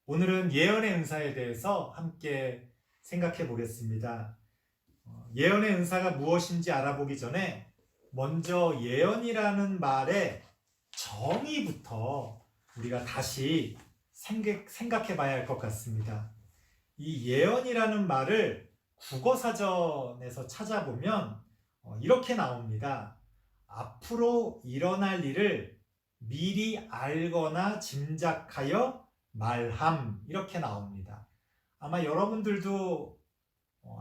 오늘은 예언의 은사에 대해서 함께 생각해 보겠습니다. 예언의 은사가 무엇인지 알아보기 전에 먼저 예언이라는 말의 정의부터 우리가 다시 생각해 봐야 할 것 같습니다. 이 예언이라는 말을 국어사전에서 찾아보면 이렇게 나옵니다. 앞으로 일어날 일을 미리 알거나 짐작하여 말함, 이렇게 나옵니다. 아마 여러분들도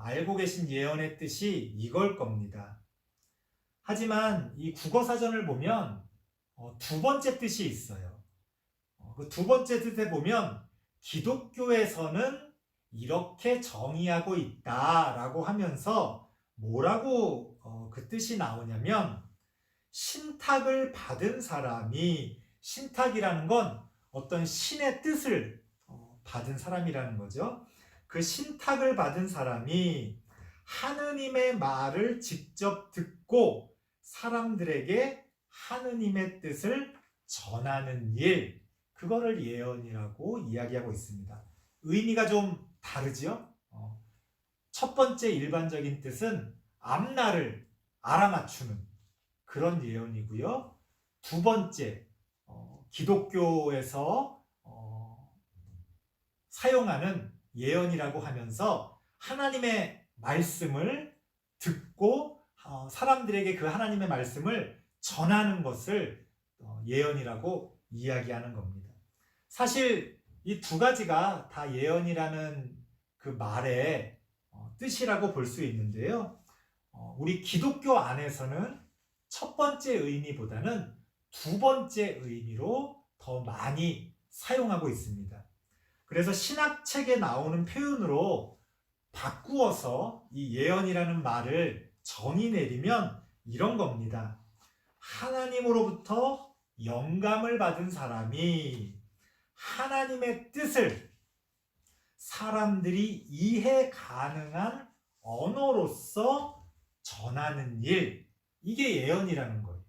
알고 계신 예언의 뜻이 이걸 겁니다. 하지만 이 국어사전을 보면 두 번째 뜻이 있어요. 그 두 번째 뜻에 보면 기독교에서는 이렇게 정의하고 있다라고 하면서 뭐라고 그 뜻이 나오냐면, 신탁을 받은 사람이, 신탁이라는 건 어떤 신의 뜻을 받은 사람이라는 거죠. 그 신탁을 받은 사람이 하느님의 말을 직접 듣고 사람들에게 하느님의 뜻을 전하는 일, 그거를 예언이라고 이야기하고 있습니다. 의미가 좀 다르죠? 첫 번째 일반적인 뜻은 앞날을 알아맞추는 그런 예언이고요. 두 번째, 기독교에서 사용하는 예언이라고 하면서 하나님의 말씀을 듣고 사람들에게 그 하나님의 말씀을 전하는 것을 예언이라고 이야기하는 겁니다. 사실 이 두 가지가 다 예언이라는 그 말의 뜻이라고 볼 수 있는데요. 우리 기독교 안에서는 첫 번째 의미보다는 두 번째 의미로 더 많이 사용하고 있습니다. 그래서 신학책에 나오는 표현으로 바꾸어서 이 예언이라는 말을 정의 내리면 이런 겁니다. 하나님으로부터 영감을 받은 사람이 하나님의 뜻을 사람들이 이해 가능한 언어로서 전하는 일, 이게 예언이라는 거예요.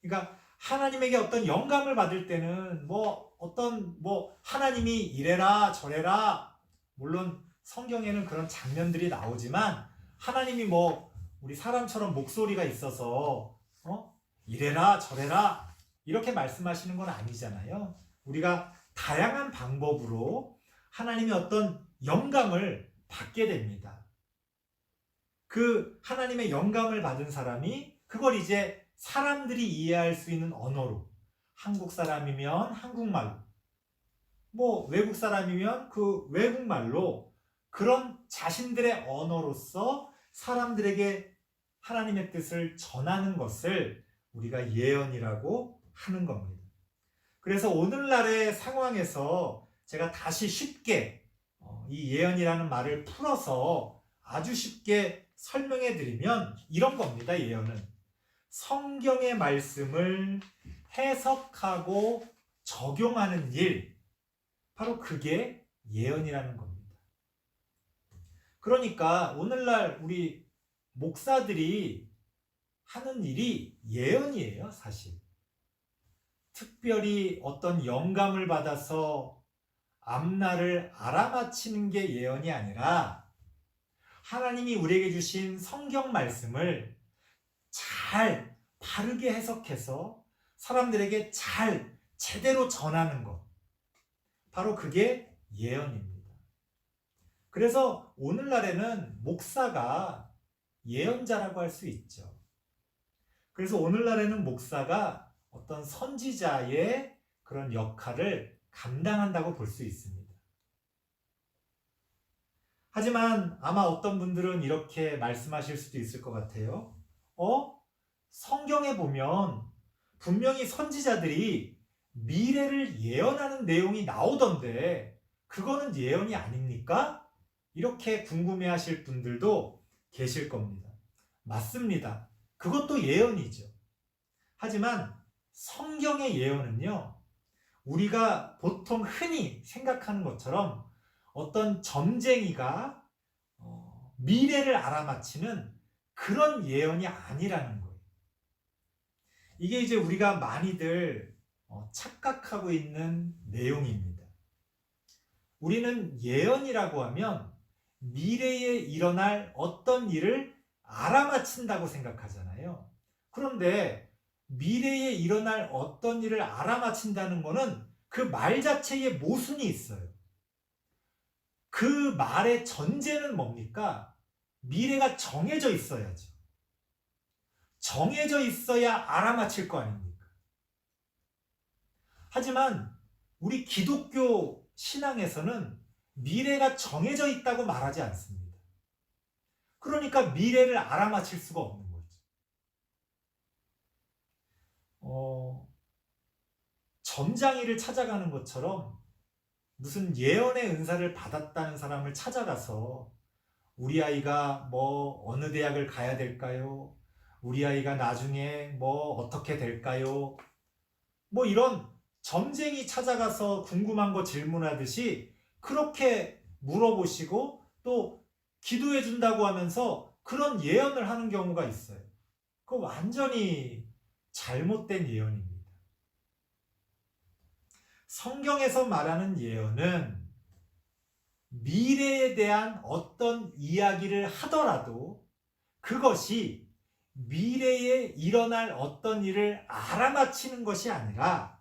그러니까 하나님에게 어떤 영감을 받을 때는 하나님이 이래라 저래라, 물론 성경에는 그런 장면들이 나오지만 하나님이 우리 사람처럼 목소리가 있어서 이래라 저래라 이렇게 말씀하시는 건 아니잖아요. 우리가 다양한 방법으로 하나님의 어떤 영감을 받게 됩니다. 그 하나님의 영감을 받은 사람이 그걸 이제 사람들이 이해할 수 있는 언어로, 한국 사람이면 한국말로, 외국 사람이면 그 외국말로, 그런 자신들의 언어로서 사람들에게 하나님의 뜻을 전하는 것을 우리가 예언이라고 하는 겁니다. 그래서 오늘날의 상황에서 제가 다시 쉽게 이 예언이라는 말을 풀어서 아주 쉽게 설명해 드리면 이런 겁니다. 예언은 성경의 말씀을 해석하고 적용하는 일, 바로 그게 예언이라는 겁니다. 그러니까 오늘날 우리 목사들이 하는 일이 예언이에요, 사실. 특별히 어떤 영감을 받아서 앞날을 알아맞히는 게 예언이 아니라 하나님이 우리에게 주신 성경 말씀을 잘 바르게 해석해서 사람들에게 잘 제대로 전하는 것, 바로 그게 예언입니다. 그래서 오늘날에는 목사가 예언자라고 할 수 있죠. 그래서 오늘날에는 목사가 어떤 선지자의 그런 역할을 감당한다고 볼 수 있습니다. 하지만 아마 어떤 분들은 이렇게 말씀하실 수도 있을 것 같아요. 성경에 보면 분명히 선지자들이 미래를 예언하는 내용이 나오던데 그거는 예언이 아닙니까? 이렇게 궁금해하실 분들도 계실 겁니다. 맞습니다. 그것도 예언이죠. 하지만 성경의 예언은요, 우리가 보통 흔히 생각하는 것처럼 어떤 점쟁이가 미래를 알아맞히는 그런 예언이 아니라는 거예요. 이게 이제 우리가 많이들 착각하고 있는 내용입니다. 우리는 예언이라고 하면 미래에 일어날 어떤 일을 알아맞힌다고 생각하잖아요. 그런데 미래에 일어날 어떤 일을 알아맞힌다는 것은 그 말 자체에 모순이 있어요. 그 말의 전제는 뭡니까? 미래가 정해져 있어야죠. 정해져 있어야 알아맞힐 거 아닙니까? 하지만 우리 기독교 신앙에서는 미래가 정해져 있다고 말하지 않습니다. 그러니까 미래를 알아맞힐 수가 없는 거죠. 점장이를 찾아가는 것처럼 무슨 예언의 은사를 받았다는 사람을 찾아가서 우리 아이가 뭐 어느 대학을 가야 될까요? 우리 아이가 나중에 뭐 어떻게 될까요? 뭐 이런 점쟁이 찾아가서 궁금한 거 질문하듯이 그렇게 물어보시고 또 기도해 준다고 하면서 그런 예언을 하는 경우가 있어요. 그거 완전히 잘못된 예언입니다. 성경에서 말하는 예언은 미래에 대한 어떤 이야기를 하더라도 그것이 미래에 일어날 어떤 일을 알아맞히는 것이 아니라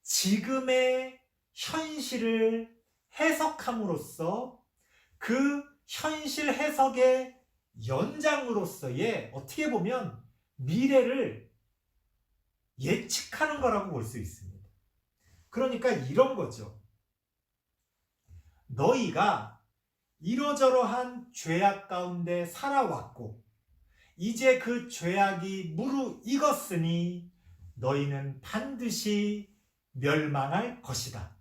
지금의 현실을 해석함으로써 그 현실 해석의 연장으로서의 어떻게 보면 미래를 예측하는 거라고 볼 수 있습니다. 그러니까 이런 거죠. 너희가 이러저러한 죄악 가운데 살아왔고 이제 그 죄악이 무르익었으니 너희는 반드시 멸망할 것이다.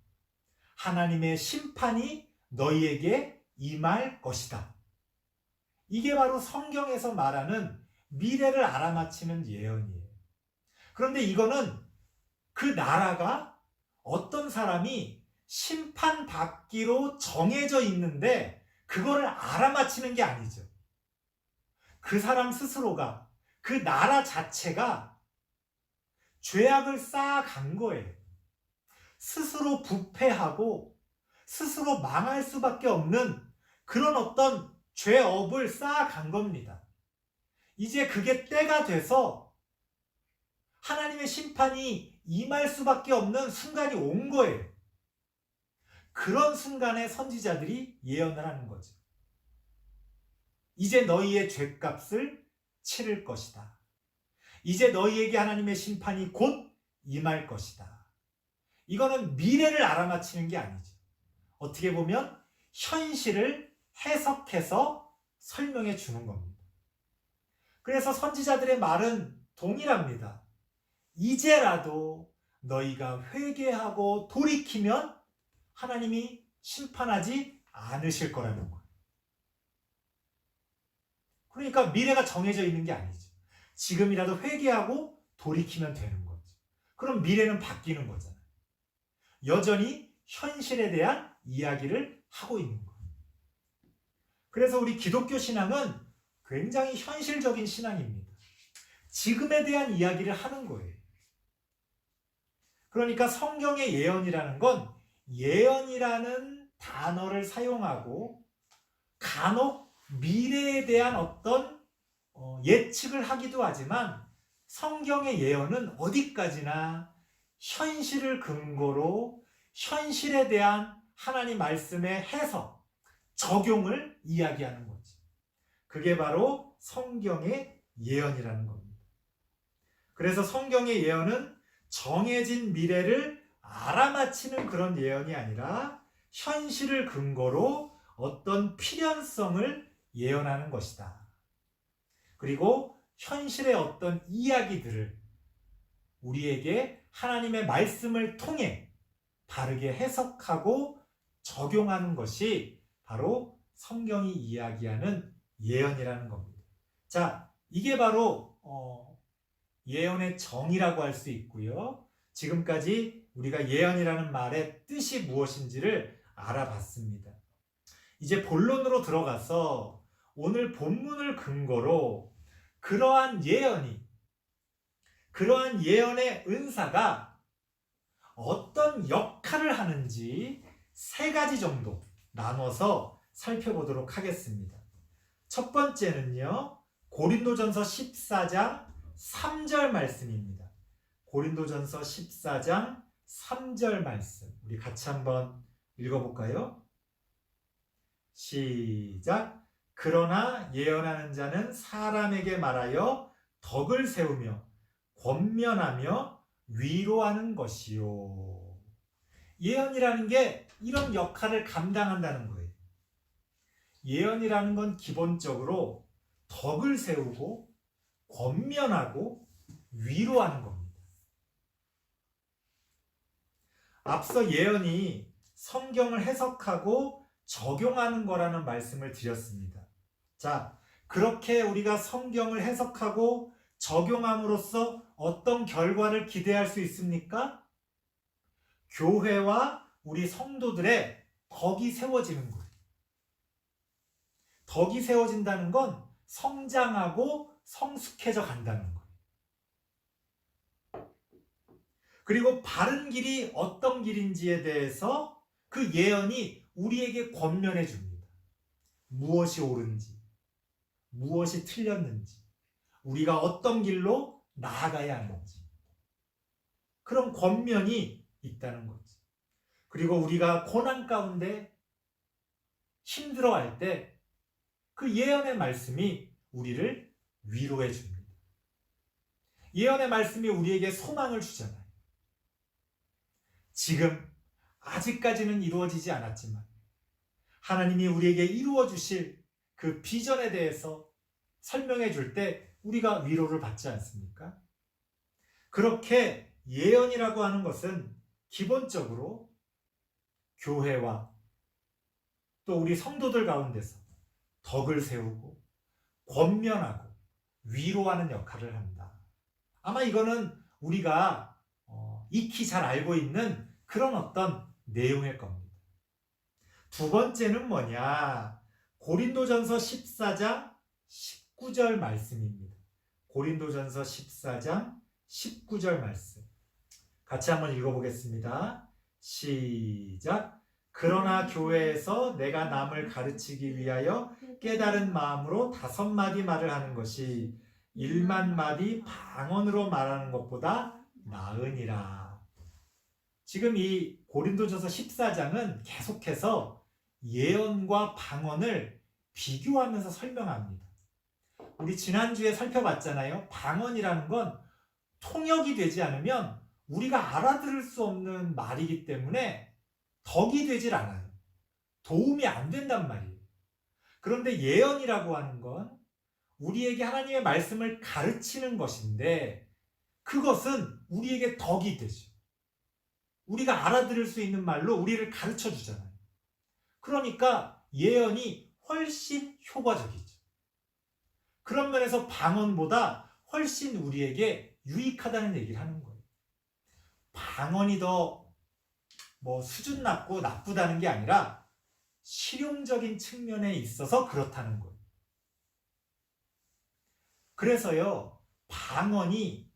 하나님의 심판이 너희에게 임할 것이다. 이게 바로 성경에서 말하는 미래를 알아맞히는 예언이에요. 그런데 이거는 그 나라가 어떤 사람이 심판받기로 정해져 있는데 그거를 알아맞히는 게 아니죠. 그 사람 스스로가, 그 나라 자체가 죄악을 쌓아간 거예요. 스스로 부패하고 스스로 망할 수밖에 없는 그런 어떤 죄업을 쌓아간 겁니다. 이제 그게 때가 돼서 하나님의 심판이 임할 수밖에 없는 순간이 온 거예요. 그런 순간에 선지자들이 예언을 하는 거죠. 이제 너희의 죄값을 치를 것이다. 이제 너희에게 하나님의 심판이 곧 임할 것이다. 이거는 미래를 알아맞히는 게 아니죠. 어떻게 보면 현실을 해석해서 설명해 주는 겁니다. 그래서 선지자들의 말은 동일합니다. 이제라도 너희가 회개하고 돌이키면 하나님이 심판하지 않으실 거라는 거예요. 그러니까 미래가 정해져 있는 게 아니죠. 지금이라도 회개하고 돌이키면 되는 거죠. 그럼 미래는 바뀌는 거잖아요. 여전히 현실에 대한 이야기를 하고 있는 거예요. 그래서 우리 기독교 신앙은 굉장히 현실적인 신앙입니다. 지금에 대한 이야기를 하는 거예요. 그러니까 성경의 예언이라는 건 예언이라는 단어를 사용하고 간혹 미래에 대한 어떤 예측을 하기도 하지만 성경의 예언은 어디까지나 현실을 근거로 현실에 대한 하나님 말씀의 해석, 적용을 이야기하는 거지. 그게 바로 성경의 예언이라는 겁니다. 그래서 성경의 예언은 정해진 미래를 알아맞히는 그런 예언이 아니라 현실을 근거로 어떤 필연성을 예언하는 것이다. 그리고 현실의 어떤 이야기들을 우리에게 하나님의 말씀을 통해 바르게 해석하고 적용하는 것이 바로 성경이 이야기하는 예언이라는 겁니다. 자, 이게 바로 예언의 정의라고 할 수 있고요. 지금까지 우리가 예언이라는 말의 뜻이 무엇인지를 알아봤습니다. 이제 본론으로 들어가서 오늘 본문을 근거로 그러한 예언의 은사가 어떤 역할을 하는지 세 가지 정도 나눠서 살펴보도록 하겠습니다. 첫 번째는요, 고린도전서 14장 3절 말씀입니다. 고린도전서 14장 3절 말씀. 우리 같이 한번 읽어볼까요? 시작. 그러나 예언하는 자는 사람에게 말하여 덕을 세우며 권면하며 위로하는 것이요. 예언이라는 게 이런 역할을 감당한다는 거예요. 예언이라는 건 기본적으로 덕을 세우고 권면하고 위로하는 겁니다. 앞서 예언이 성경을 해석하고 적용하는 거라는 말씀을 드렸습니다. 자, 그렇게 우리가 성경을 해석하고 적용함으로써 어떤 결과를 기대할 수 있습니까? 교회와 우리 성도들의 덕이 세워지는 거예요. 덕이 세워진다는 건 성장하고 성숙해져 간다는 거예요. 그리고 바른 길이 어떤 길인지에 대해서 그 예언이 우리에게 권면해 줍니다. 무엇이 옳은지, 무엇이 틀렸는지, 우리가 어떤 길로 나아가야 하는지, 그런 권면이 있다는 거지. 그리고 우리가 고난 가운데 힘들어할 때 그 예언의 말씀이 우리를 위로해 줍니다. 예언의 말씀이 우리에게 소망을 주잖아요. 지금 아직까지는 이루어지지 않았지만 하나님이 우리에게 이루어 주실 그 비전에 대해서 설명해 줄 때 우리가 위로를 받지 않습니까? 그렇게 예언이라고 하는 것은 기본적으로 교회와 또 우리 성도들 가운데서 덕을 세우고 권면하고 위로하는 역할을 한다. 아마 이거는 우리가 익히 잘 알고 있는 그런 어떤 내용일 겁니다. 두 번째는 뭐냐? 고린도전서 14장 19절 말씀입니다. 고린도전서 14장 19절 말씀. 같이 한번 읽어보겠습니다. 시작. 그러나 교회에서 내가 남을 가르치기 위하여 깨달은 마음으로 5마디 말을 하는 것이 1만 마디 방언으로 말하는 것보다 나으니라. 지금 이 고린도전서 14장은 계속해서 예언과 방언을 비교하면서 설명합니다. 우리 지난주에 살펴봤잖아요. 방언이라는 건 통역이 되지 않으면 우리가 알아들을 수 없는 말이기 때문에 덕이 되질 않아요. 도움이 안 된단 말이에요. 그런데 예언이라고 하는 건 우리에게 하나님의 말씀을 가르치는 것인데 그것은 우리에게 덕이 되죠. 우리가 알아들을 수 있는 말로 우리를 가르쳐 주잖아요. 그러니까 예언이 훨씬 효과적이죠. 그런 면에서 방언보다 훨씬 우리에게 유익하다는 얘기를 하는 거예요. 방언이 더 수준 낮고 나쁘다는 게 아니라 실용적인 측면에 있어서 그렇다는 거예요. 그래서요, 방언이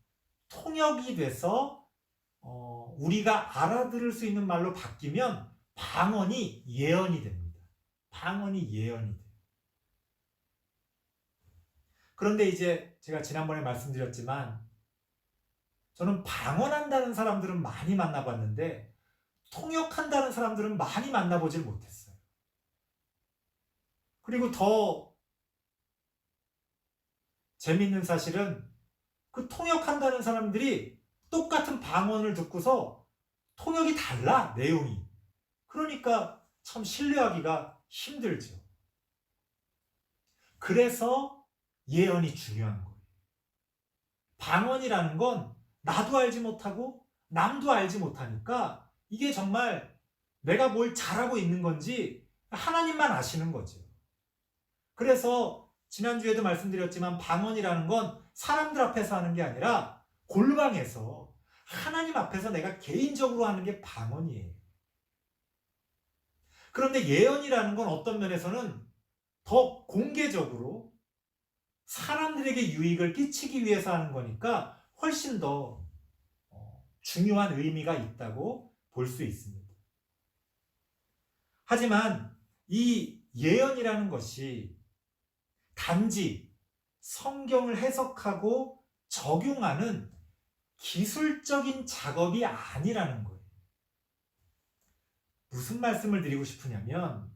통역이 돼서 우리가 알아들을 수 있는 말로 바뀌면 방언이 예언이 됩니다. 방언이 예언이 돼요. 그런데 이제 제가 지난번에 말씀드렸지만 저는 방언한다는 사람들은 많이 만나봤는데 통역한다는 사람들은 많이 만나보질 못했어요. 그리고 더 재밌는 사실은 그 통역한다는 사람들이 똑같은 방언을 듣고서 통역이 달라, 내용이. 그러니까 참 신뢰하기가 힘들죠. 그래서 예언이 중요한 거예요. 방언이라는 건 나도 알지 못하고 남도 알지 못하니까 이게 정말 내가 뭘 잘하고 있는 건지 하나님만 아시는 거죠. 그래서 지난주에도 말씀드렸지만 방언이라는 건 사람들 앞에서 하는 게 아니라 골방에서 하나님 앞에서 내가 개인적으로 하는 게 방언이에요. 그런데 예언이라는 건 어떤 면에서는 더 공개적으로 사람들에게 유익을 끼치기 위해서 하는 거니까 훨씬 더 중요한 의미가 있다고 볼 수 있습니다. 하지만 이 예언이라는 것이 단지 성경을 해석하고 적용하는 기술적인 작업이 아니라는 거예요. 무슨 말씀을 드리고 싶으냐면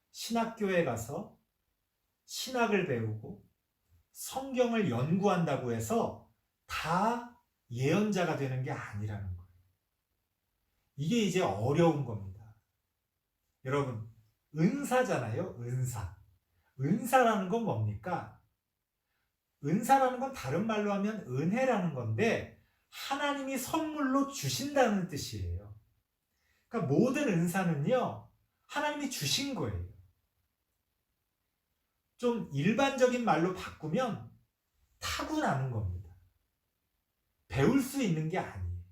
신학교에 가서 신학을 배우고 성경을 연구한다고 해서 다 예언자가 되는 게 아니라는 거예요. 이게 이제 어려운 겁니다. 여러분, 은사잖아요. 은사. 은사라는 건 뭡니까? 은사라는 건 다른 말로 하면 은혜라는 건데 하나님이 선물로 주신다는 뜻이에요. 그러니까 모든 은사는요, 하나님이 주신 거예요. 좀 일반적인 말로 바꾸면 타고나는 겁니다. 배울 수 있는 게 아니에요.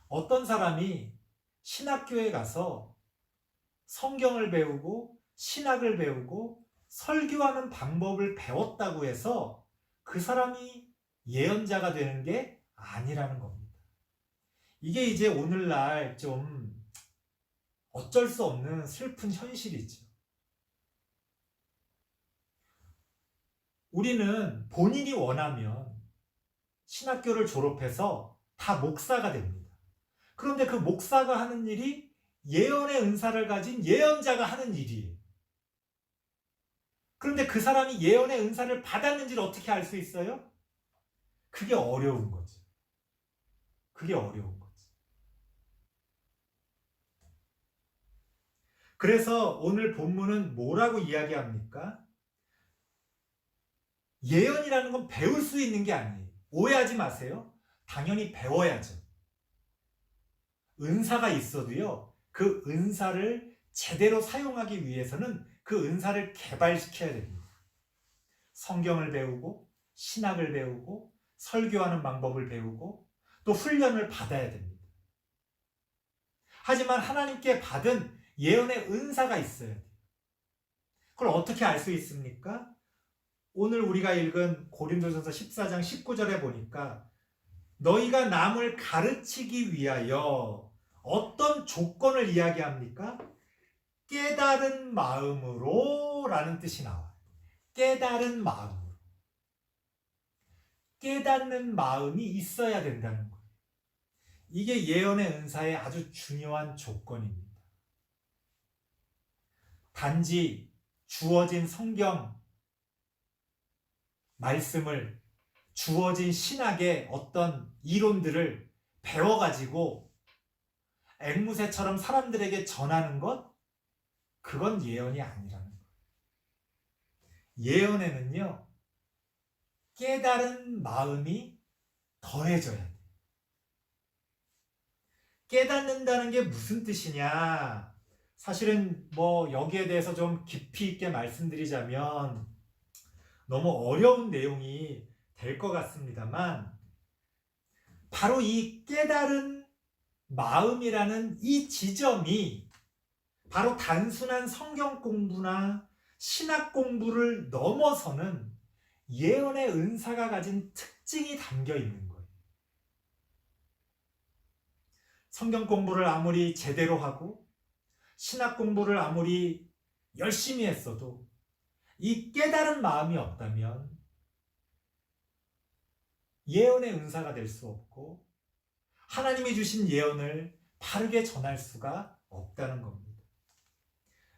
어떤 사람이 신학교에 가서 성경을 배우고 신학을 배우고 설교하는 방법을 배웠다고 해서 그 사람이 예언자가 되는 게 아니라는 겁니다. 이게 이제 오늘날 좀 어쩔 수 없는 슬픈 현실이죠. 우리는 본인이 원하면 신학교를 졸업해서 다 목사가 됩니다. 그런데 그 목사가 하는 일이 예언의 은사를 가진 예언자가 하는 일이에요. 그런데 그 사람이 예언의 은사를 받았는지를 어떻게 알 수 있어요? 그게 어려운 거죠. 그게 어려운 거죠. 그래서 오늘 본문은 뭐라고 이야기합니까? 예언이라는 건 배울 수 있는 게 아니에요. 오해하지 마세요. 당연히 배워야죠. 은사가 있어도요, 그 은사를 제대로 사용하기 위해서는 그 은사를 개발시켜야 됩니다. 성경을 배우고, 신학을 배우고, 설교하는 방법을 배우고, 또 훈련을 받아야 됩니다. 하지만 하나님께 받은 예언의 은사가 있어야 돼요. 그걸 어떻게 알 수 있습니까? 오늘 우리가 읽은 고린도전서 14장 19절에 보니까 너희가 남을 가르치기 위하여 어떤 조건을 이야기합니까? 깨달은 마음으로 라는 뜻이 나와요. 깨달은 마음으로. 깨닫는 마음이 있어야 된다는 거예요. 이게 예언의 은사의 아주 중요한 조건입니다. 단지 주어진 성경 말씀을, 주어진 신학의 어떤 이론들을 배워가지고 앵무새처럼 사람들에게 전하는 것, 그건 예언이 아니라는 거예요. 예언에는요, 깨달은 마음이 더해져야 돼요. 깨닫는다는 게 무슨 뜻이냐? 사실은 여기에 대해서 좀 깊이 있게 말씀드리자면 너무 어려운 내용이 될 것 같습니다만, 바로 이 깨달은 마음이라는 이 지점이 바로 단순한 성경 공부나 신학 공부를 넘어서는 예언의 은사가 가진 특징이 담겨 있는 거예요. 성경 공부를 아무리 제대로 하고 신학 공부를 아무리 열심히 했어도 이 깨달은 마음이 없다면 예언의 은사가 될 수 없고 하나님이 주신 예언을 바르게 전할 수가 없다는 겁니다.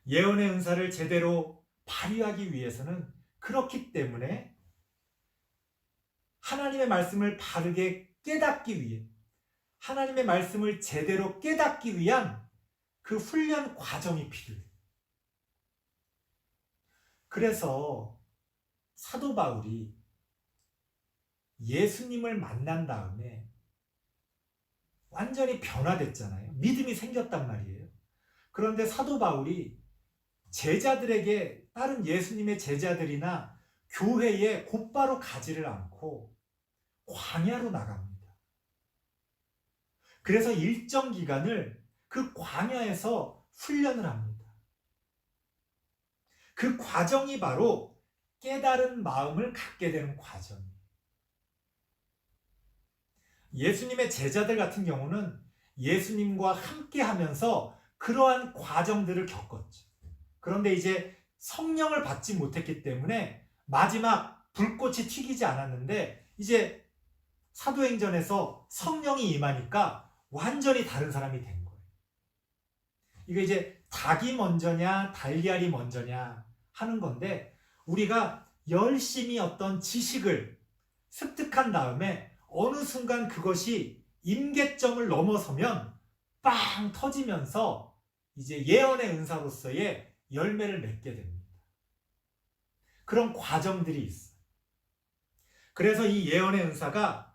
예언의 은사를 제대로 발휘하기 위해서는 그렇기 때문에 하나님의 말씀을 바르게 깨닫기 위해, 하나님의 말씀을 제대로 깨닫기 위한 그 훈련 과정이 필요해요. 그래서 사도 바울이 예수님을 만난 다음에 완전히 변화됐잖아요. 믿음이 생겼단 말이에요. 그런데 사도 바울이 제자들에게, 다른 예수님의 제자들이나 교회에 곧바로 가지를 않고 광야로 나갑니다. 그래서 일정 기간을 그 광야에서 훈련을 합니다. 그 과정이 바로 깨달은 마음을 갖게 되는 과정이에요. 예수님의 제자들 같은 경우는 예수님과 함께 하면서 그러한 과정들을 겪었죠. 그런데 이제 성령을 받지 못했기 때문에 마지막 불꽃이 튀기지 않았는데 이제 사도행전에서 성령이 임하니까 완전히 다른 사람이 된 거예요. 이게 이제 닭이 먼저냐 달걀이 먼저냐 하는 건데 우리가 열심히 어떤 지식을 습득한 다음에 어느 순간 그것이 임계점을 넘어서면 빵 터지면서 이제 예언의 은사로서의 열매를 맺게 됩니다. 그런 과정들이 있어요. 그래서 이 예언의 은사가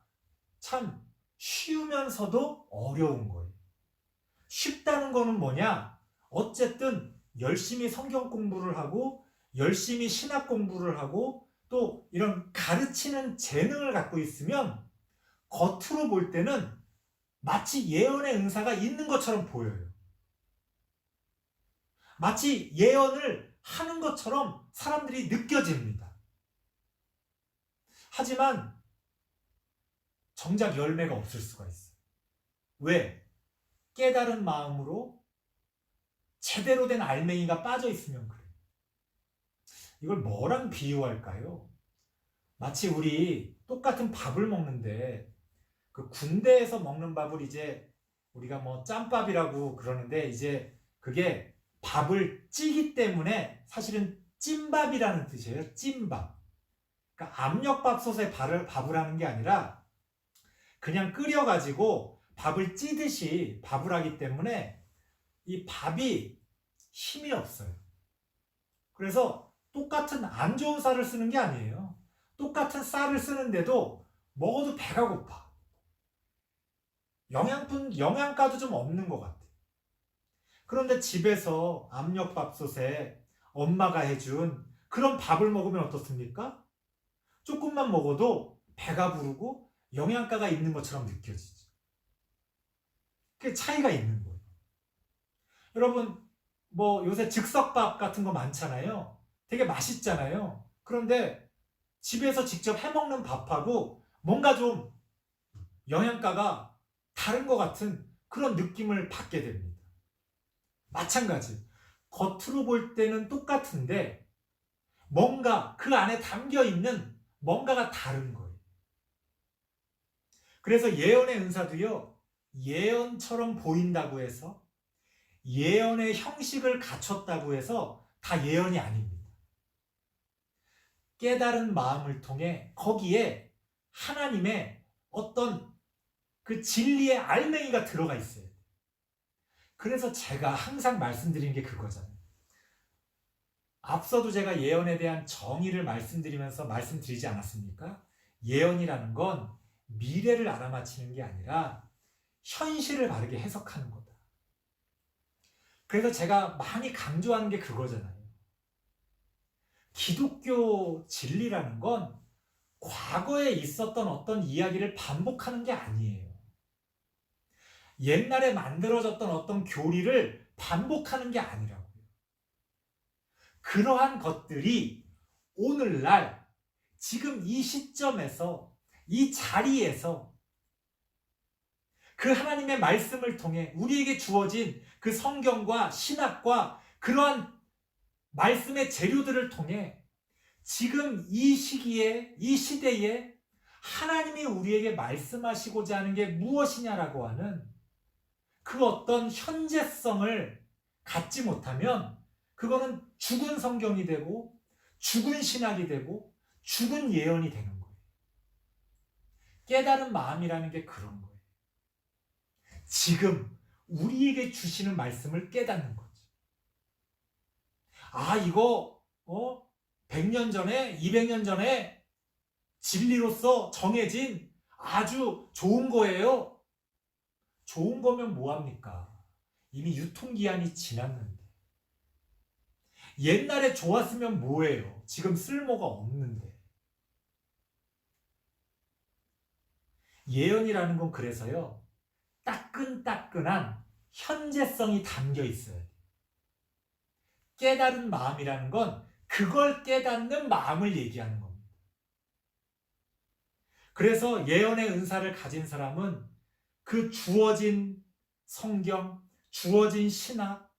참 쉬우면서도 어려운 거예요. 쉽다는 거는 뭐냐? 어쨌든 열심히 성경 공부를 하고 열심히 신학 공부를 하고 또 이런 가르치는 재능을 갖고 있으면 겉으로 볼 때는 마치 예언의 은사가 있는 것처럼 보여요. 마치 예언을 하는 것처럼 사람들이 느껴집니다. 하지만 정작 열매가 없을 수가 있어요. 왜? 깨달은 마음으로 제대로 된 알맹이가 빠져 있으면 그래요. 이걸 뭐랑 비유할까요? 마치 우리 똑같은 밥을 먹는데 그 군대에서 먹는 밥을 이제 우리가 뭐 짬밥이라고 그러는데 이제 그게 밥을 찌기 때문에 사실은 찐밥이라는 뜻이에요. 찐밥. 그러니까 압력밥솥에 밥을 하는 게 아니라 그냥 끓여가지고 밥을 찌듯이 밥을 하기 때문에 이 밥이 힘이 없어요. 그래서 똑같은 안 좋은 쌀을 쓰는 게 아니에요. 똑같은 쌀을 쓰는데도 먹어도 배가 고파. 영양가도 좀 없는 것 같아. 그런데 집에서 압력밥솥에 엄마가 해준 그런 밥을 먹으면 어떻습니까? 조금만 먹어도 배가 부르고 영양가가 있는 것처럼 느껴지죠. 그게 차이가 있는 거예요. 여러분, 뭐 요새 즉석밥 같은 거 많잖아요. 되게 맛있잖아요. 그런데 집에서 직접 해먹는 밥하고 뭔가 좀 영양가가 다른 것 같은 그런 느낌을 받게 됩니다. 마찬가지. 겉으로 볼 때는 똑같은데 뭔가 그 안에 담겨 있는 뭔가가 다른 거예요. 그래서 예언의 은사도요, 예언처럼 보인다고 해서 예언의 형식을 갖췄다고 해서 다 예언이 아닙니다. 깨달은 마음을 통해 거기에 하나님의 어떤 그 진리의 알맹이가 들어가 있어요. 그래서 제가 항상 말씀드린 게 그거잖아요. 앞서도 제가 예언에 대한 정의를 말씀드리지 않았습니까? 예언이라는 건 미래를 알아맞히는 게 아니라 현실을 바르게 해석하는 거다. 그래서 제가 많이 강조하는 게 그거잖아요. 기독교 진리라는 건 과거에 있었던 어떤 이야기를 반복하는 게 아니에요. 옛날에 만들어졌던 어떤 교리를 반복하는 게 아니라고요. 그러한 것들이 오늘날 지금 이 시점에서 이 자리에서 그 하나님의 말씀을 통해 우리에게 주어진 그 성경과 신학과 그러한 말씀의 재료들을 통해 지금 이 시기에 이 시대에 하나님이 우리에게 말씀하시고자 하는 게 무엇이냐라고 하는 그 어떤 현재성을 갖지 못하면 그거는 죽은 성경이 되고 죽은 신학이 되고 죽은 예언이 되는 거예요. 깨달은 마음이라는 게 그런 거예요. 지금 우리에게 주시는 말씀을 깨닫는 거죠. 아, 이거 100년 전에 200년 전에 진리로서 정해진 아주 좋은 거예요. 좋은 거면 뭐합니까? 이미 유통기한이 지났는데. 옛날에 좋았으면 뭐예요? 지금 쓸모가 없는데. 예언이라는 건 그래서요, 따끈따끈한 현재성이 담겨 있어야 돼요. 깨달은 마음이라는 건 그걸 깨닫는 마음을 얘기하는 겁니다. 그래서 예언의 은사를 가진 사람은 그 주어진 성경, 주어진 신학,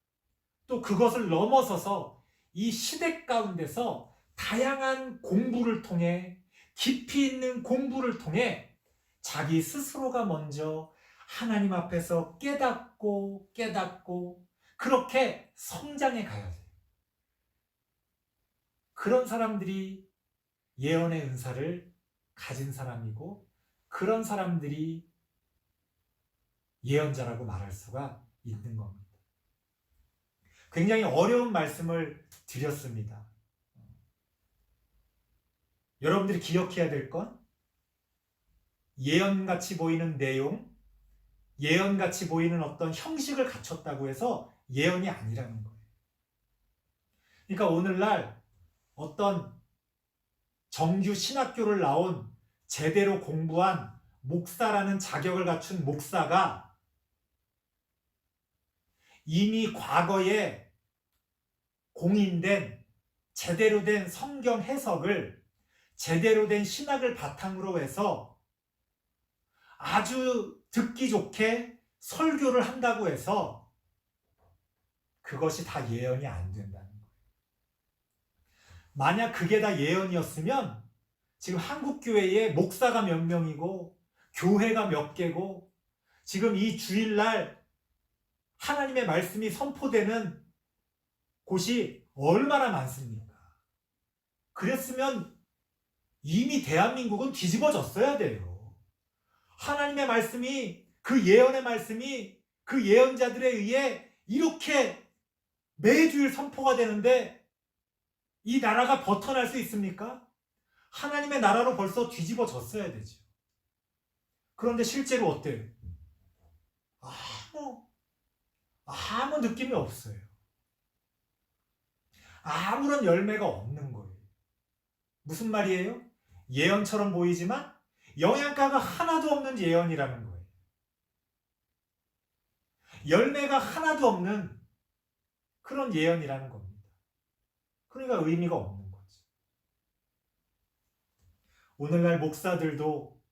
또 그것을 넘어서서 이 시대 가운데서 다양한 공부를 통해, 깊이 있는 공부를 통해 자기 스스로가 먼저 하나님 앞에서 깨닫고 그렇게 성장해 가야 돼요. 그런 사람들이 예언의 은사를 가진 사람이고, 그런 사람들이 예언자라고 말할 수가 있는 겁니다. 굉장히 어려운 말씀을 드렸습니다. 여러분들이 기억해야 될 건 예언같이 보이는 내용, 예언같이 보이는 어떤 형식을 갖췄다고 해서 예언이 아니라는 거예요. 그러니까 오늘날 어떤 정규 신학교를 나온 제대로 공부한 목사라는 자격을 갖춘 목사가 이미 과거에 공인된 제대로 된 성경 해석을 제대로 된 신학을 바탕으로 해서 아주 듣기 좋게 설교를 한다고 해서 그것이 다 예언이 안 된다는 거예요. 만약 그게 다 예언이었으면 지금 한국 교회에 목사가 몇 명이고 교회가 몇 개고 지금 이 주일날 하나님의 말씀이 선포되는 곳이 얼마나 많습니까? 그랬으면 이미 대한민국은 뒤집어졌어야 돼요. 하나님의 말씀이, 그 예언의 말씀이 그 예언자들에 의해 이렇게 매주일 선포가 되는데 이 나라가 벗어날 수 있습니까? 하나님의 나라로 벌써 뒤집어졌어야 되죠. 그런데 실제로 어때요? 아무 느낌이 없어요. 아무런 열매가 없는 거예요. 무슨 말이에요? 예언처럼 보이지만 영양가가 하나도 없는 예언이라는 거예요. 열매가 하나도 없는 그런 예언이라는 겁니다. 그러니까 의미가 없는 거죠. 오늘날 목사들도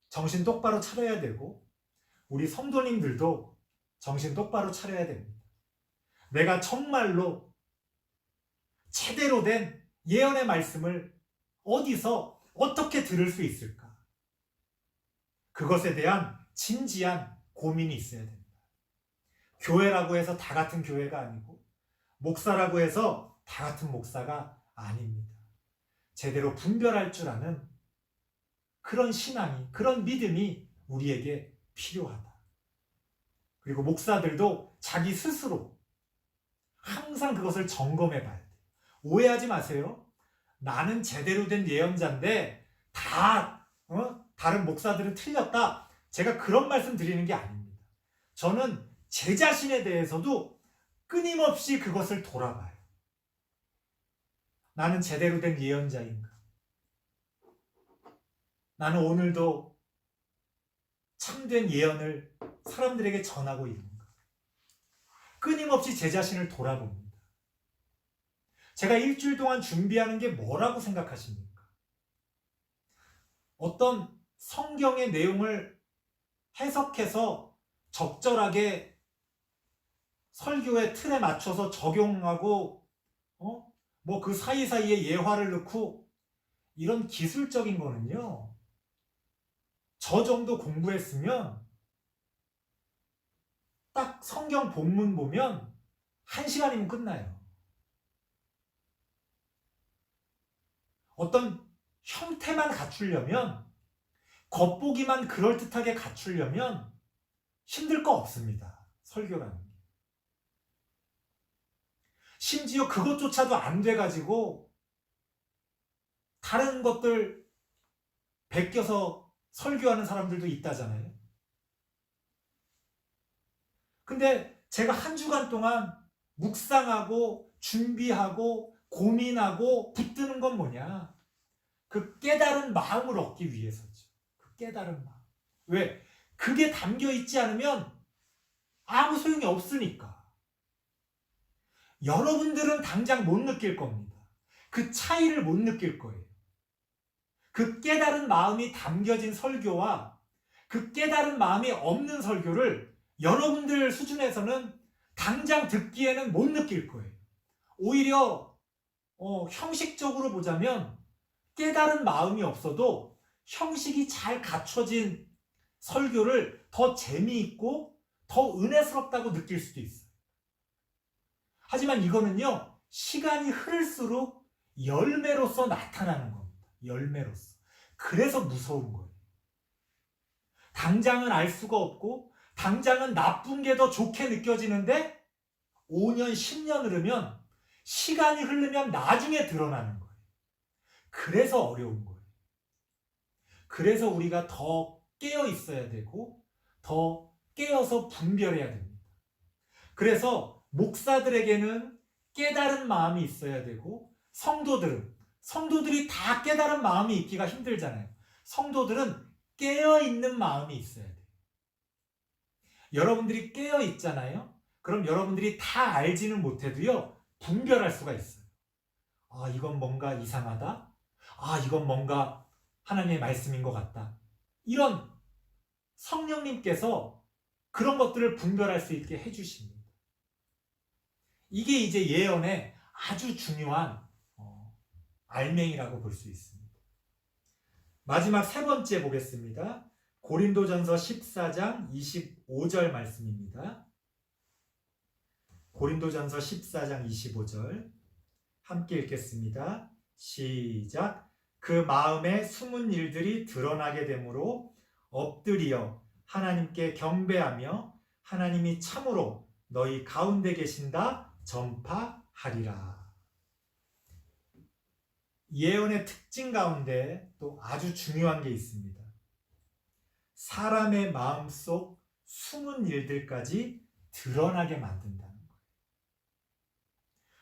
정신 똑바로 차려야 되고 우리 성도님들도 정신 똑바로 차려야 됩니다. 내가 정말로 제대로 된 예언의 말씀을 어디서 어떻게 들을 수 있을까? 그것에 대한 진지한 고민이 있어야 됩니다. 교회라고 해서 다 같은 교회가 아니고 목사라고 해서 다 같은 목사가 아닙니다. 제대로 분별할 줄 아는 그런 신앙이, 그런 믿음이 우리에게 필요하다. 그리고 목사들도 자기 스스로 항상 그것을 점검해 봐야 돼요. 오해하지 마세요. 나는 제대로 된 예언자인데 다른 목사들은 틀렸다. 제가 그런 말씀 드리는 게 아닙니다. 저는 제 자신에 대해서도 끊임없이 그것을 돌아봐요. 나는 제대로 된 예언자인가? 나는 오늘도 참된 예언을 사람들에게 전하고 있는가? 끊임없이 제 자신을 돌아봅니다. 제가 일주일 동안 준비하는 게 뭐라고 생각하십니까? 어떤 성경의 내용을 해석해서 적절하게 설교의 틀에 맞춰서 적용하고 뭐 그 사이사이에 예화를 넣고 이런 기술적인 거는요. 저 정도 공부했으면 딱 성경 본문 보면 1시간이면 끝나요. 어떤 형태만 갖추려면, 겉보기만 그럴듯하게 갖추려면 힘들 거 없습니다. 설교라는 게. 심지어 그것조차도 안 돼가지고 다른 것들 베껴서 설교하는 사람들도 있다잖아요. 근데 제가 한 주간 동안 묵상하고 준비하고 고민하고 붙드는 건 뭐냐? 그 깨달은 마음을 얻기 위해서죠. 그 깨달은 마음. 왜? 그게 담겨 있지 않으면 아무 소용이 없으니까. 여러분들은 당장 못 느낄 겁니다. 그 차이를 못 느낄 거예요. 그 깨달은 마음이 담겨진 설교와 그 깨달은 마음이 없는 설교를 여러분들 수준에서는 당장 듣기에는 못 느낄 거예요. 오히려 형식적으로 보자면 깨달은 마음이 없어도 형식이 잘 갖춰진 설교를 더 재미있고 더 은혜스럽다고 느낄 수도 있어요. 하지만 이거는요, 시간이 흐를수록 열매로서 나타나는 겁니다. 열매로서. 그래서 무서운 거예요. 당장은 알 수가 없고 당장은 나쁜 게 더 좋게 느껴지는데 5년, 10년 흐르면, 시간이 흐르면 나중에 드러나는 거예요. 그래서 어려운 거예요. 그래서 우리가 더 깨어 있어야 되고 더 깨어서 분별해야 됩니다. 그래서 목사들에게는 깨달은 마음이 있어야 되고, 성도들이 다 깨달은 마음이 있기가 힘들잖아요. 성도들은 깨어있는 마음이 있어야 돼요. 여러분들이 깨어있잖아요. 그럼 여러분들이 다 알지는 못해도요, 분별할 수가 있어요. 아, 이건 뭔가 이상하다. 아, 이건 뭔가 하나님의 말씀인 것 같다. 이런 성령님께서 그런 것들을 분별할 수 있게 해주십니다. 이게 이제 예언의 아주 중요한 알맹이라고 볼 수 있습니다. 마지막 세 번째 보겠습니다. 고린도전서 14장 25절 말씀입니다. 고린도전서 14장 25절 함께 읽겠습니다. 시작. 그 마음에 숨은 일들이 드러나게 되므로 엎드리어 하나님께 경배하며 하나님이 참으로 너희 가운데 계신다 전파하리라. 예언의 특징 가운데 또 아주 중요한 게 있습니다. 사람의 마음속 숨은 일들까지 드러나게 만든다는 거예요.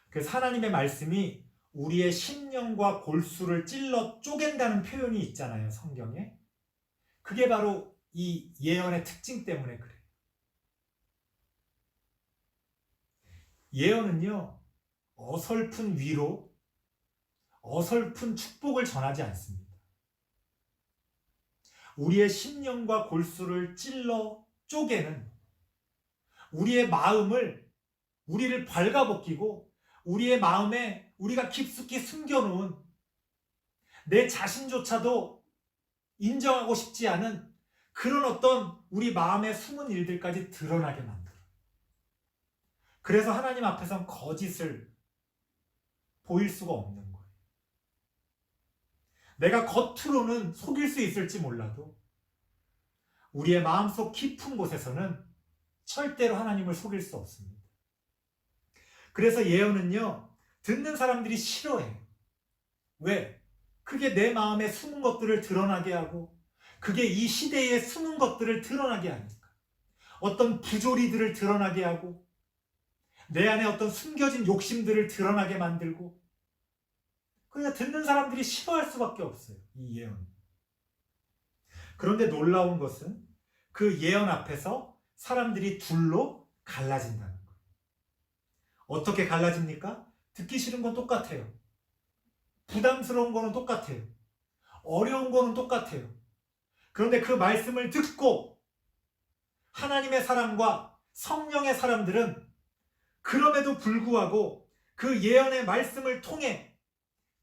그래서 하나님의 말씀이 우리의 심령과 골수를 찔러 쪼갠다는 표현이 있잖아요, 성경에. 그게 바로 이 예언의 특징 때문에 그래요. 예언은요, 어설픈 위로, 어설픈 축복을 전하지 않습니다. 우리의 심령과 골수를 찔러 쪼개는, 우리의 마음을, 우리를 발가벗기고 우리의 마음에 우리가 깊숙이 숨겨놓은, 내 자신조차도 인정하고 싶지 않은 그런 어떤 우리 마음의 숨은 일들까지 드러나게 만들어요. 그래서 하나님 앞에선 거짓을 보일 수가 없는 거예요. 내가 겉으로는 속일 수 있을지 몰라도 우리의 마음속 깊은 곳에서는 절대로 하나님을 속일 수 없습니다. 그래서 예언은요, 듣는 사람들이 싫어해요. 왜? 그게 내 마음에 숨은 것들을 드러나게 하고, 그게 이 시대에 숨은 것들을 드러나게 하니까. 어떤 부조리들을 드러나게 하고, 내 안에 어떤 숨겨진 욕심들을 드러나게 만들고, 그러니까 듣는 사람들이 싫어할 수밖에 없어요, 이 예언. 그런데 놀라운 것은 그 예언 앞에서 사람들이 둘로 갈라진다는 거예요. 어떻게 갈라집니까? 듣기 싫은 건 똑같아요. 부담스러운 거는 똑같아요. 어려운 거는 똑같아요. 그런데 그 말씀을 듣고 하나님의 사람과 성령의 사람들은 그럼에도 불구하고 그 예언의 말씀을 통해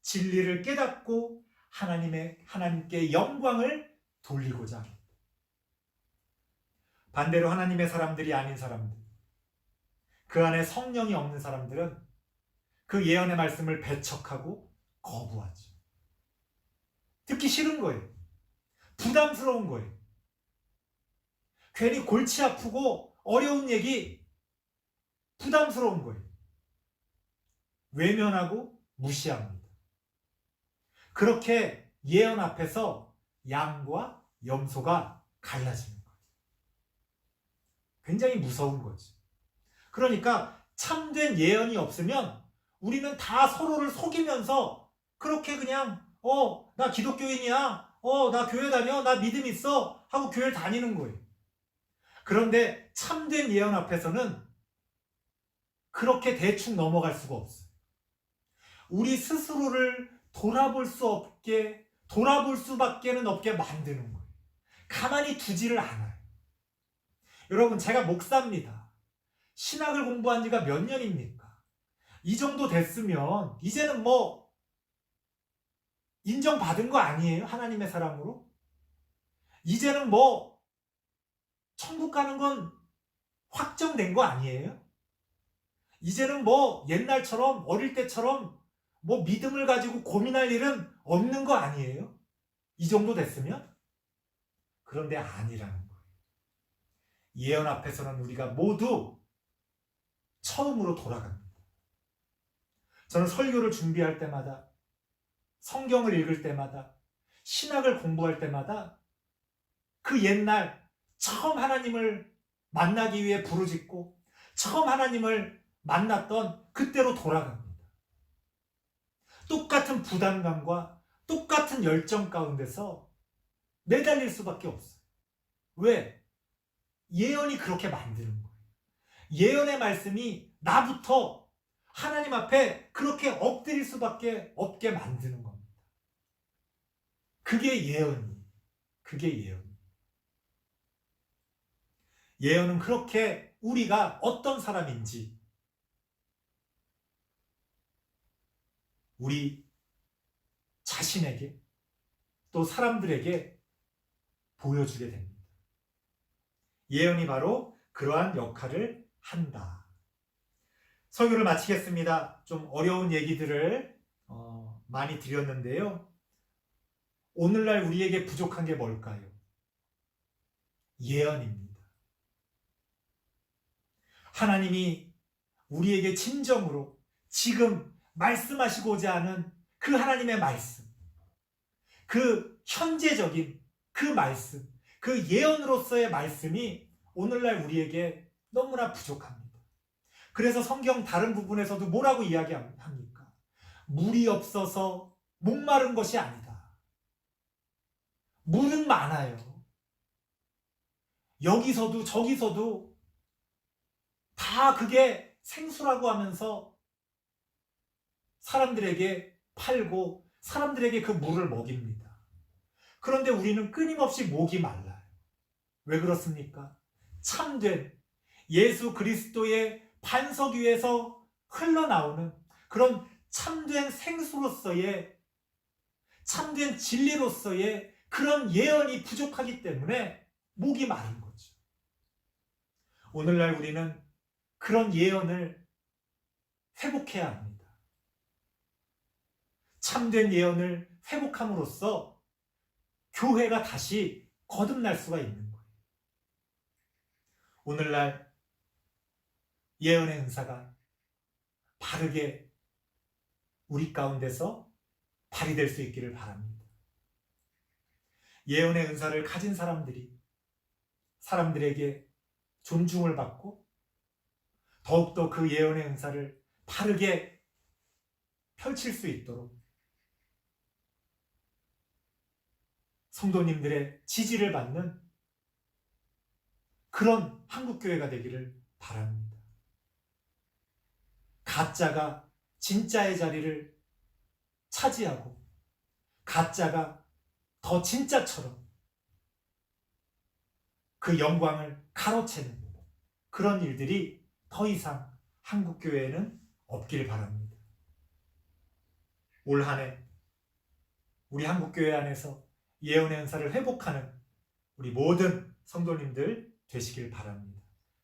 진리를 깨닫고 하나님께 영광을 돌리고자 합니다. 반대로 하나님의 사람들이 아닌 사람들, 그 안에 성령이 없는 사람들은 그 예언의 말씀을 배척하고 거부하죠. 듣기 싫은 거예요. 부담스러운 거예요. 괜히 골치 아프고 어려운 얘기, 부담스러운 거예요. 외면하고 무시합니다. 그렇게 예언 앞에서 양과 염소가 갈라지는 거예요. 굉장히 무서운 거지. 그러니까 참된 예언이 없으면 우리는 다 서로를 속이면서 그렇게 그냥 나 기독교인이야, 나 교회 다녀, 나 믿음 있어 하고 교회를 다니는 거예요. 그런데 참된 예언 앞에서는 그렇게 대충 넘어갈 수가 없어요. 우리 스스로를 돌아볼 수밖에는 없게 만드는 거예요. 가만히 두지를 않아요. 여러분, 제가 목사입니다. 신학을 공부한 지가 몇 년입니까? 이 정도 됐으면 이제는 뭐 인정받은 거 아니에요? 하나님의 사람으로? 이제는 뭐 천국 가는 건 확정된 거 아니에요? 이제는 뭐 옛날처럼 어릴 때처럼 뭐 믿음을 가지고 고민할 일은 없는 거 아니에요? 이 정도 됐으면? 그런데 아니라는 거예요. 예언 앞에서는 우리가 모두 처음으로 돌아갑니다. 저는 설교를 준비할 때마다, 성경을 읽을 때마다, 신학을 공부할 때마다 그 옛날 처음 하나님을 만나기 위해 부르짖고 처음 하나님을 만났던 그때로 돌아갑니다. 똑같은 부담감과 똑같은 열정 가운데서 매달릴 수밖에 없어요. 왜? 예언이 그렇게 만드는 거예요. 예언의 말씀이 나부터 하나님 앞에 그렇게 엎드릴 수밖에 없게 만드는 겁니다. 그게 예언이에요. 그게 예언이에요. 예언은 그렇게 우리가 어떤 사람인지 우리 자신에게 또 사람들에게 보여주게 됩니다. 예언이 바로 그러한 역할을 한다. 설교를 마치겠습니다. 좀 어려운 얘기들을 많이 드렸는데요. 오늘날 우리에게 부족한 게 뭘까요? 예언입니다. 하나님이 우리에게 진정으로 지금 말씀하시고자 하는 그 하나님의 말씀, 그 현재적인 그 말씀, 그 예언으로서의 말씀이 오늘날 우리에게 너무나 부족합니다. 그래서 성경 다른 부분에서도 뭐라고 이야기합니까? 물이 없어서 목마른 것이 아니다. 물은 많아요. 여기서도 저기서도 다 그게 생수라고 하면서 사람들에게 팔고 사람들에게 그 물을 먹입니다. 그런데 우리는 끊임없이 목이 말라요. 왜 그렇습니까? 참된 예수 그리스도의 반석 위에서 흘러나오는 그런 참된 생수로서의, 참된 진리로서의 그런 예언이 부족하기 때문에 목이 마른 거죠. 오늘날 우리는 그런 예언을 회복해야 합니다. 참된 예언을 회복함으로써 교회가 다시 거듭날 수가 있는 거예요. 오늘날 예언의 은사가 바르게 우리 가운데서 발휘될 수 있기를 바랍니다. 예언의 은사를 가진 사람들이 사람들에게 존중을 받고 더욱더 그 예언의 은사를 바르게 펼칠 수 있도록 성도님들의 지지를 받는 그런 한국교회가 되기를 바랍니다. 가짜가 진짜의 자리를 차지하고 가짜가 더 진짜처럼 그 영광을 가로채는 그런 일들이 더 이상 한국교회에는 없기를 바랍니다. 올 한 해 우리 한국교회 안에서 예언의 은사를 회복하는 우리 모든 성도님들 되시길 바랍니다.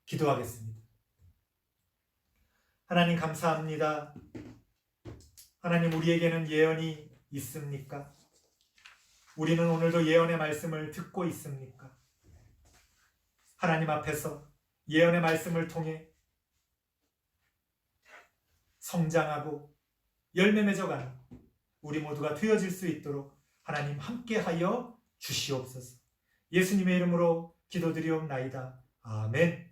기도하겠습니다. 하나님 감사합니다. 하나님, 우리에게는 예언이 있습니까? 우리는 오늘도 예언의 말씀을 듣고 있습니까? 하나님 앞에서 예언의 말씀을 통해 성장하고 열매 맺어가는 우리 모두가 되어질 수 있도록 하나님 함께하여 주시옵소서. 예수님의 이름으로 기도드리옵나이다. 아멘.